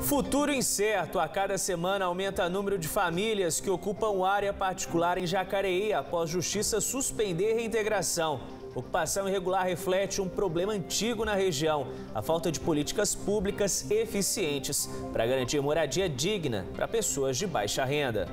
Futuro incerto. A cada semana aumenta o número de famílias que ocupam área particular em Jacareí após justiça suspender reintegração. Ocupação irregular reflete um problema antigo na região: a falta de políticas públicas eficientes para garantir moradia digna para pessoas de baixa renda.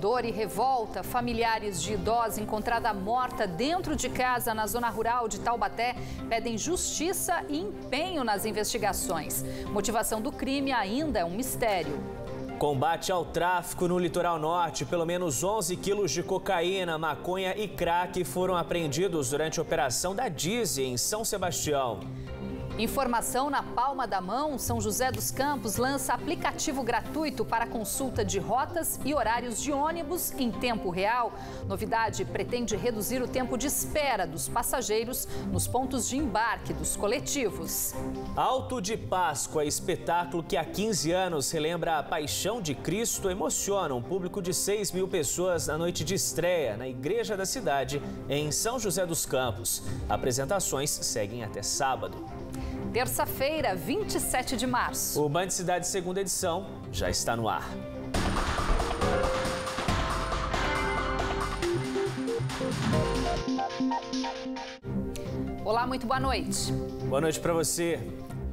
Dor e revolta. Familiares de idosa encontrada morta dentro de casa na zona rural de Taubaté pedem justiça e empenho nas investigações. Motivação do crime ainda é um mistério. Combate ao tráfico no litoral norte. Pelo menos 11 quilos de cocaína, maconha e crack foram apreendidos durante a operação da Dize em São Sebastião. Informação na palma da mão. São José dos Campos lança aplicativo gratuito para consulta de rotas e horários de ônibus em tempo real. Novidade pretende reduzir o tempo de espera dos passageiros nos pontos de embarque dos coletivos. Alto de Páscoa, espetáculo que há 15 anos relembra a paixão de Cristo, emociona um público de 6 mil pessoas na noite de estreia na Igreja da Cidade, em São José dos Campos. Apresentações seguem até sábado. Terça-feira, 27 de março. O Band Cidade segunda edição já está no ar. Olá, muito boa noite. Boa noite para você.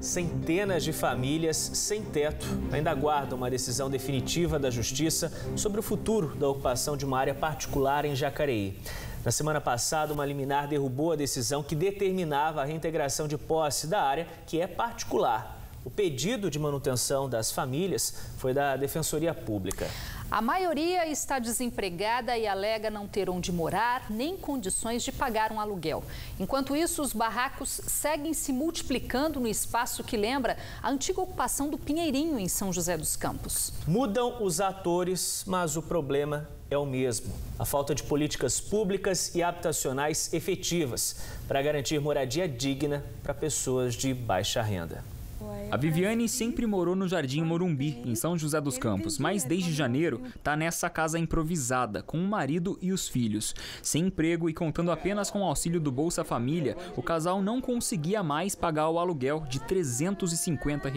Centenas de famílias sem teto ainda aguardam uma decisão definitiva da Justiça sobre o futuro da ocupação de uma área particular em Jacareí. Na semana passada, uma liminar derrubou a decisão que determinava a reintegração de posse da área, que é particular. O pedido de manutenção das famílias foi da Defensoria Pública. A maioria está desempregada e alega não ter onde morar nem condições de pagar um aluguel. Enquanto isso, os barracos seguem se multiplicando no espaço que lembra a antiga ocupação do Pinheirinho, em São José dos Campos. Mudam os atores, mas o problema é o mesmo: a falta de políticas públicas e habitacionais efetivas para garantir moradia digna para pessoas de baixa renda. A Viviane sempre morou no Jardim Morumbi, em São José dos Campos, mas desde janeiro está nessa casa improvisada, com o marido e os filhos. Sem emprego e contando apenas com o auxílio do Bolsa Família, o casal não conseguia mais pagar o aluguel de R$ 350.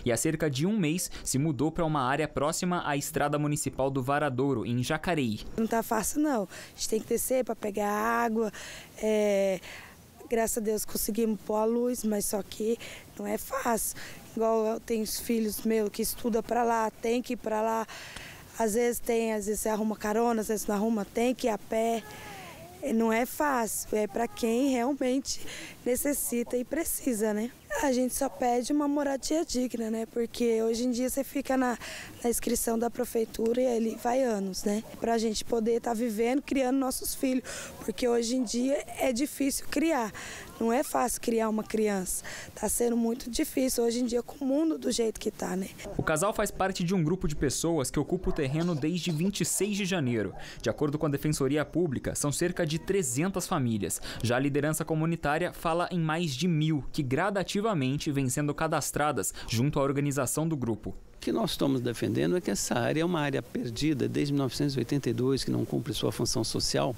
E há cerca de um mês se mudou para uma área próxima à Estrada Municipal do Varadouro, em Jacareí. Não tá fácil não, a gente tem que descer para pegar água, graças a Deus conseguimos pôr a luz, mas só que não é fácil. Igual eu tenho os filhos meus que estudam para lá, tem que ir para lá. Às vezes você arruma carona, às vezes não arruma, tem que ir a pé. Não é fácil, é para quem realmente necessita e precisa, né? A gente só pede uma moradia digna, né? Porque hoje em dia você fica na inscrição da prefeitura e ali vai anos, né? Pra gente poder estar vivendo, criando nossos filhos. Porque hoje em dia é difícil criar. Não é fácil criar uma criança. Tá sendo muito difícil hoje em dia com o mundo do jeito que tá, né? O casal faz parte de um grupo de pessoas que ocupa o terreno desde 26 de janeiro. De acordo com a Defensoria Pública, são cerca de 300 famílias. Já a liderança comunitária fala em mais de 1.000, que gradativamente vêm sendo cadastradas junto à organização do grupo. O que nós estamos defendendo é que essa área é uma área perdida desde 1982, que não cumpre sua função social.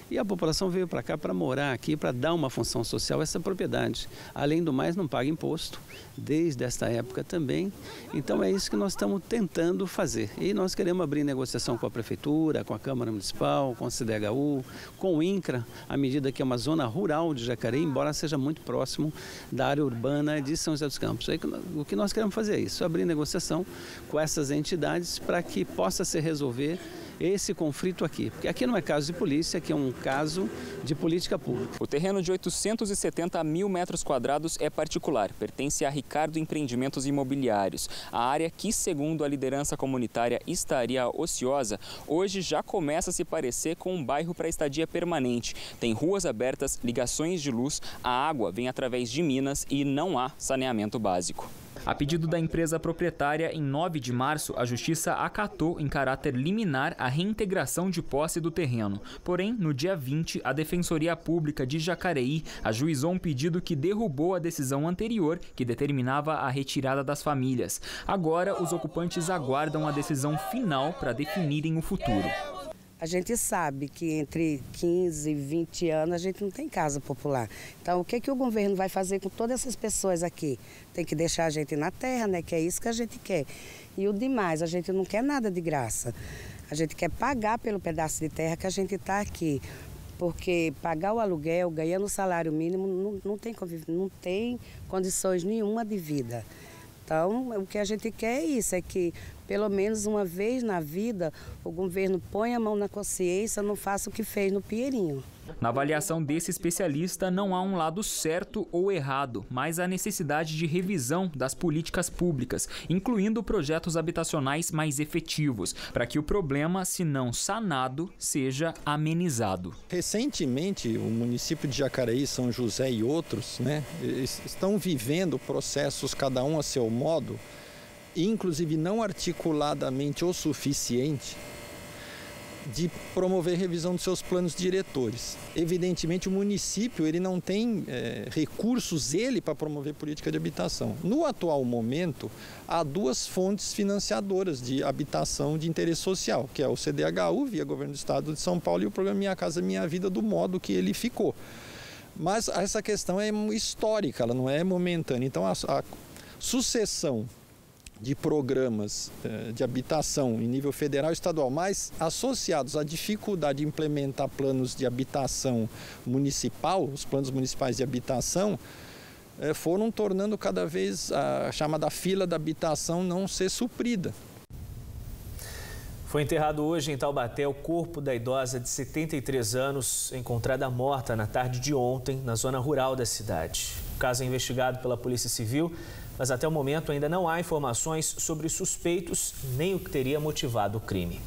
E a população veio para cá para morar aqui, para dar uma função social a essa propriedade. Além do mais, não paga imposto, desde esta época também. Então é isso que nós estamos tentando fazer. E nós queremos abrir negociação com a Prefeitura, com a Câmara Municipal, com a CDHU, com o INCRA, à medida que é uma zona rural de Jacareí, embora seja muito próximo da área urbana de São José dos Campos. Aí, o que nós queremos fazer é isso, abrir negociação com essas entidades para que possa se resolver esse conflito aqui. Porque aqui não é caso de polícia, aqui é um caso de política pública. O terreno de 870 mil metros quadrados é particular, pertence a Ricardo Empreendimentos Imobiliários. A área que, segundo a liderança comunitária, estaria ociosa, hoje já começa a se parecer com um bairro para estadia permanente. Tem ruas abertas, ligações de luz, a água vem através de minas e não há saneamento básico. A pedido da empresa proprietária, em 9 de março, a Justiça acatou em caráter liminar a reintegração de posse do terreno. Porém, no dia 20, a Defensoria Pública de Jacareí ajuizou um pedido que derrubou a decisão anterior que determinava a retirada das famílias. Agora, os ocupantes aguardam a decisão final para definirem o futuro. A gente sabe que entre 15 e 20 anos a gente não tem casa popular. Então, o que o governo vai fazer com todas essas pessoas aqui? Tem que deixar a gente na terra, né? Que é isso que a gente quer. E o demais, a gente não quer nada de graça. A gente quer pagar pelo pedaço de terra que a gente está aqui. Porque pagar o aluguel, ganhando o salário mínimo, não tem condições nenhuma de vida. Então, o que a gente quer é isso, é que pelo menos uma vez na vida o governo põe a mão na consciência, não faça o que fez no Pinheirinho. Na avaliação desse especialista, não há um lado certo ou errado, mas a necessidade de revisão das políticas públicas, incluindo projetos habitacionais mais efetivos, para que o problema, se não sanado, seja amenizado. Recentemente, o município de Jacareí, São José e outros, estão vivendo processos, cada um a seu modo, inclusive não articuladamente o suficiente, de promover revisão dos seus planos diretores. Evidentemente, o município ele não tem recursos para promover política de habitação. No atual momento, há duas fontes financiadoras de habitação de interesse social, que é o CDHU, via Governo do Estado de São Paulo, e o programa Minha Casa Minha Vida, do modo que ele ficou. Mas essa questão é histórica, ela não é momentânea. Então, a sucessão de programas de habitação em nível federal e estadual, mas associados à dificuldade de implementar planos de habitação municipal, os planos municipais de habitação, foram tornando cada vez a chamada fila da habitação não ser suprida. Foi enterrado hoje em Taubaté o corpo da idosa de 73 anos, encontrada morta na tarde de ontem, na zona rural da cidade. O caso é investigado pela Polícia Civil, mas até o momento ainda não há informações sobre suspeitos nem o que teria motivado o crime.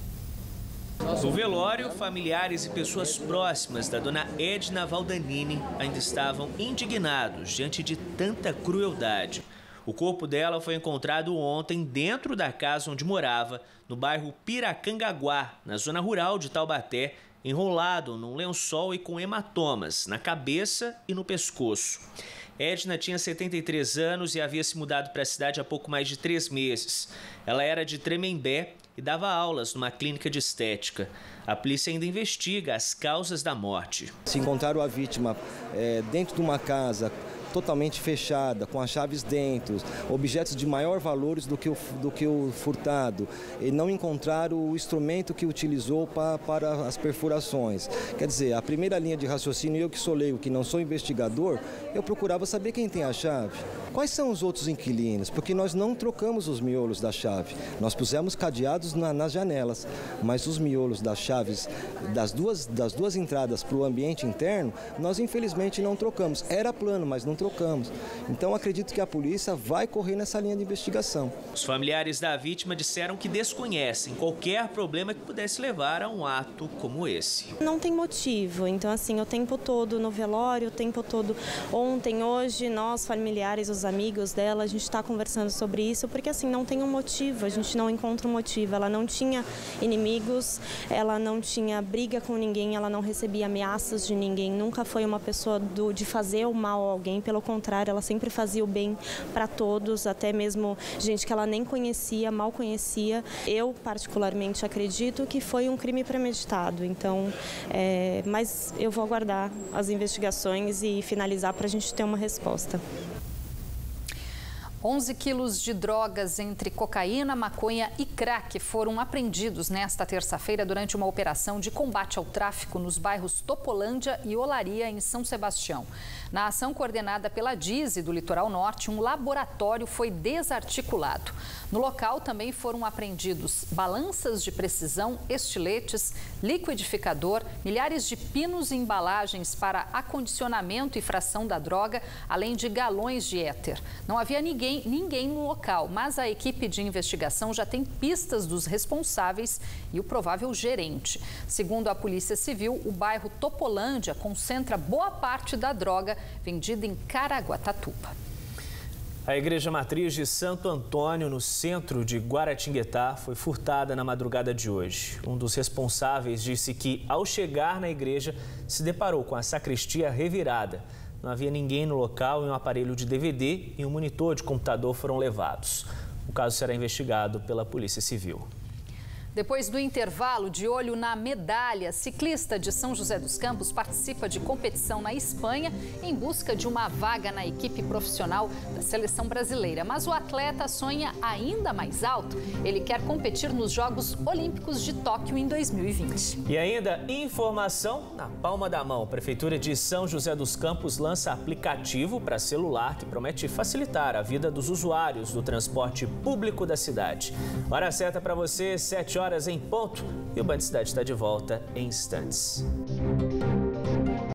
No velório, familiares e pessoas próximas da dona Edna Valdanini ainda estavam indignados diante de tanta crueldade. O corpo dela foi encontrado ontem dentro da casa onde morava, no bairro Piracangaguá, na zona rural de Taubaté, enrolado num lençol e com hematomas na cabeça e no pescoço. Edna tinha 73 anos e havia se mudado para a cidade há pouco mais de 3 meses. Ela era de Tremembé e dava aulas numa clínica de estética. A polícia ainda investiga as causas da morte. Se encontraram a vítima dentro de uma casa totalmente fechada, com as chaves dentro, objetos de maior valores do que o furtado, e não encontraram o instrumento que utilizou para as perfurações. Quer dizer, a primeira linha de raciocínio, eu que sou leigo, que não sou investigador, eu procurava saber quem tem a chave. Quais são os outros inquilinos? Porque nós não trocamos os miolos da chave. Nós pusemos cadeados nas janelas, mas os miolos das chaves das duas entradas para o ambiente interno, nós infelizmente não trocamos. Era plano, mas não trocamos. Então acredito que a polícia vai correr nessa linha de investigação. Os familiares da vítima disseram que desconhecem qualquer problema que pudesse levar a um ato como esse. Não tem motivo, então assim, o tempo todo no velório, o tempo todo ontem, hoje, nós familiares, os amigos dela, a gente está conversando sobre isso, porque assim, não tem um motivo, a gente não encontra um motivo. Ela não tinha inimigos, ela não tinha briga com ninguém, ela não recebia ameaças de ninguém, nunca foi uma pessoa de fazer o mal a alguém, pelo contrário, ela sempre fazia o bem para todos, até mesmo gente que ela nem conhecia, mal conhecia. Eu, particularmente, acredito que foi um crime premeditado, então, mas eu vou aguardar as investigações e finalizar para a gente ter uma resposta. 11 quilos de drogas entre cocaína, maconha e crack foram apreendidos nesta terça-feira durante uma operação de combate ao tráfico nos bairros Topolândia e Olaria, em São Sebastião. Na ação coordenada pela DISE do Litoral Norte, um laboratório foi desarticulado. No local também foram apreendidos balanças de precisão, estiletes, liquidificador, milhares de pinos e embalagens para acondicionamento e fração da droga, além de galões de éter. Não havia ninguém no local, mas a equipe de investigação já tem pistas dos responsáveis e o provável gerente. Segundo a Polícia Civil, o bairro Topolândia concentra boa parte da droga vendida em Caraguatatuba. A Igreja Matriz de Santo Antônio, no centro de Guaratinguetá, foi furtada na madrugada de hoje. Um dos responsáveis disse que, ao chegar na igreja, se deparou com a sacristia revirada. Não havia ninguém no local e um aparelho de DVD e um monitor de computador foram levados. O caso será investigado pela Polícia Civil. Depois do intervalo, de olho na medalha, ciclista de São José dos Campos participa de competição na Espanha em busca de uma vaga na equipe profissional da seleção brasileira. Mas o atleta sonha ainda mais alto. Ele quer competir nos Jogos Olímpicos de Tóquio em 2020. E ainda informação na palma da mão. A Prefeitura de São José dos Campos lança aplicativo para celular que promete facilitar a vida dos usuários do transporte público da cidade. Hora certa para você, 7 horas em ponto, e o Band Cidade está de volta em instantes.